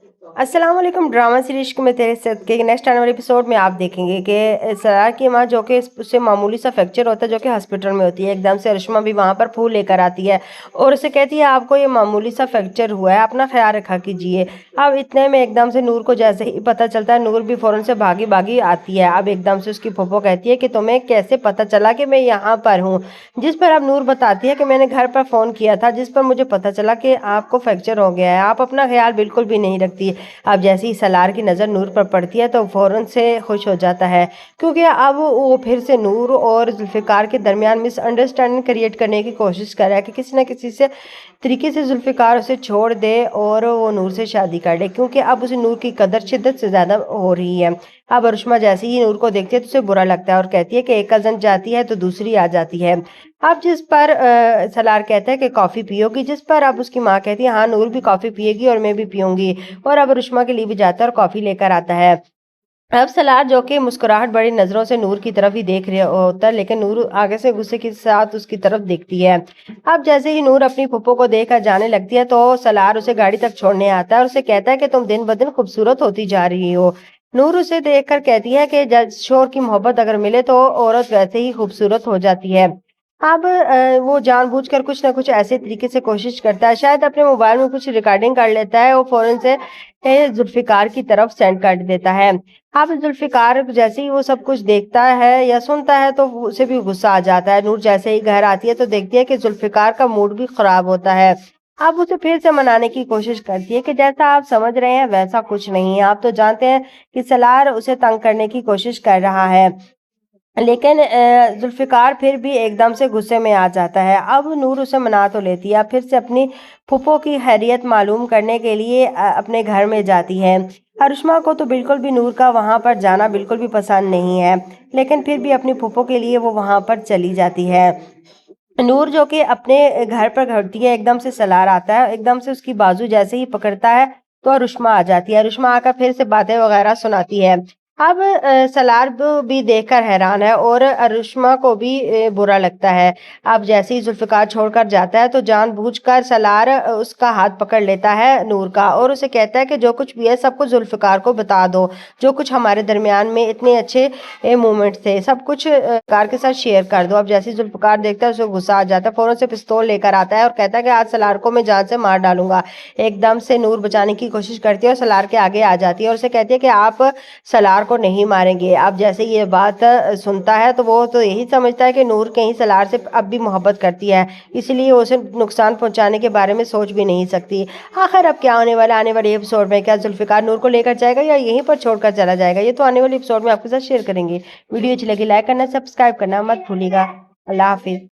अस्सलाम वालेकुम। Drama series में तेरे साथ के नेक्स्ट आने वाले एपिसोड में आप देखेंगे कि सरार की माँ जो कि उससे मामूली सा फ्रैक्चर होता है जो कि हॉस्पिटल में होती है, एकदम से अरिश्मा भी वहाँ पर फूल लेकर आती है और उसे कहती है आपको ये मामूली सा फ्रैक्चर हुआ है, अपना ख्याल रखा कीजिए। अब इतने में एकदम से नूर को जैसे ही पता चलता है, नूर भी फौरन से भागी भागी आती है। अब एकदम से उसकी फूफो कहती है कि तुम्हें कैसे पता चला कि मैं यहाँ पर हूँ, जिस पर अब नूर बताती है कि मैंने घर पर फ़ोन किया था जिस पर मुझे पता चला कि आपको फ्रैक्चर हो गया है, आप अपना ख्याल बिल्कुल भी नहीं रखती। अब जैसे ही सलार की नज़र नूर पर पड़ती है तो फौरन से खुश हो जाता है, क्योंकि अब वो फिर से नूर और जुल्फ़िकार के दरमियान मिसअंडरस्टैंडिंग क्रिएट करने की कोशिश कर रहा है कि किसी न किसी से तरीके से जुल्फ़िकार उसे छोड़ दे और वो नूर से शादी कर ले, क्योंकि अब उसे नूर की कदर शिद्दत से ज़्यादा हो रही है। अब अरुष्मा जैसे ही नूर को देखती है तो उसे बुरा लगता है और कहती है कि एक कज़न जाती है तो दूसरी आ जाती है। अब जिस पर सलार कहता है कि कॉफ़ी पियोगी, जिस पर अब उसकी माँ कहती है हाँ नूर भी कॉफ़ी पिएगी और मैं भी पीऊंगी, और अब रुश्मा के लिए भी जाता है और कॉफ़ी लेकर आता है। अब सलार जो कि मुस्कुराहट बड़ी नजरों से नूर की तरफ ही देख रहा होता है, लेकिन नूर आगे से गुस्से के साथ उसकी तरफ देखती है। अब जैसे ही नूर अपनी फूफो को देखकर जाने लगती है तो सलार उसे गाड़ी तक छोड़ने आता है और उसे कहता है कि तुम दिन ब दिन खूबसूरत होती जा रही हो। नूर उसे देखकर कहती है कि शोर की मोहब्बत अगर मिले तो औरत वैसे ही खूबसूरत हो जाती है। अब वो जानबूझकर कुछ ना कुछ ऐसे तरीके से कोशिश करता है, शायद अपने मोबाइल में कुछ रिकॉर्डिंग कर लेता है और फौरन से जुल्फिकार की तरफ सेंड कर देता है। अब जुल्फिकार जैसे ही वो सब कुछ देखता है या सुनता है तो उसे भी गुस्सा आ जाता है। नूर जैसे ही घर आती है तो देखती है कि जुल्फिकार का मूड भी खराब होता है। अब उसे फिर से मनाने की कोशिश करती है कि जैसा आप समझ रहे हैं वैसा कुछ नहीं है, आप तो जानते हैं कि सलार उसे तंग करने की कोशिश कर रहा है। लेकिन जुल्फ़िकार फिर भी एकदम से गुस्से में आ जाता है। अब नूर उसे मना तो लेती है, अब फिर से अपनी फूफो की खैरियत मालूम करने के लिए अपने घर में जाती है। अरुष्मा को तो बिल्कुल भी नूर का वहाँ पर जाना बिल्कुल भी पसंद नहीं है, लेकिन फिर भी अपनी फूफो के लिए वो वहाँ पर चली जाती है। नूर जो कि अपने घर पर घरती है, एकदम से सलार आता है, एकदम से उसकी बाजू जैसे ही पकड़ता है तो अरुष्मा आ जाती है। अरुष्मा आकर फिर से बातें वगैरह सुनाती है। अब सलार भी देखकर हैरान है और अरुष्मा को भी बुरा लगता है। अब जैसे ही जुल्फ़िकार छोड़कर जाता है तो जानबूझकर सलार उसका हाथ पकड़ लेता है नूर का और उसे कहता है कि जो कुछ भी है सब कुछ जुल्फ़िकार को बता दो, जो कुछ हमारे दरमियान में इतने अच्छे मोमेंट्स थे सब कुछ कार के साथ शेयर कर दो। अब जैसे ही जुल्फ़िकार देखता है उसे गुस्सा आ जाता है, फौरन से पिस्तौल लेकर आता है और कहता है कि आज सलार को मैं जान से मार डालूंगा। एकदम से नूर बचाने की कोशिश करती है और सलार के आगे आ जाती है और उसे कहती है कि आप सलार को नहीं मारेंगे। अब जैसे ये बात सुनता है तो वो तो यही समझता है कि नूर कहीं सलार से अब भी मोहब्बत करती है, इसलिए वो उसे नुकसान पहुंचाने के बारे में सोच भी नहीं सकती। आखिर अब क्या होने वाला आने वाले एपिसोड में, क्या जुल्फ़िकार नूर को लेकर जाएगा या यहीं पर छोड़कर चला जाएगा, ये तो आने वाले एपिसोड में आपके साथ शेयर करेंगे। वीडियो अच्छी लगी लाइक करना, सब्सक्राइब करना मत भूलिएगा। अल्लाह हाफिज।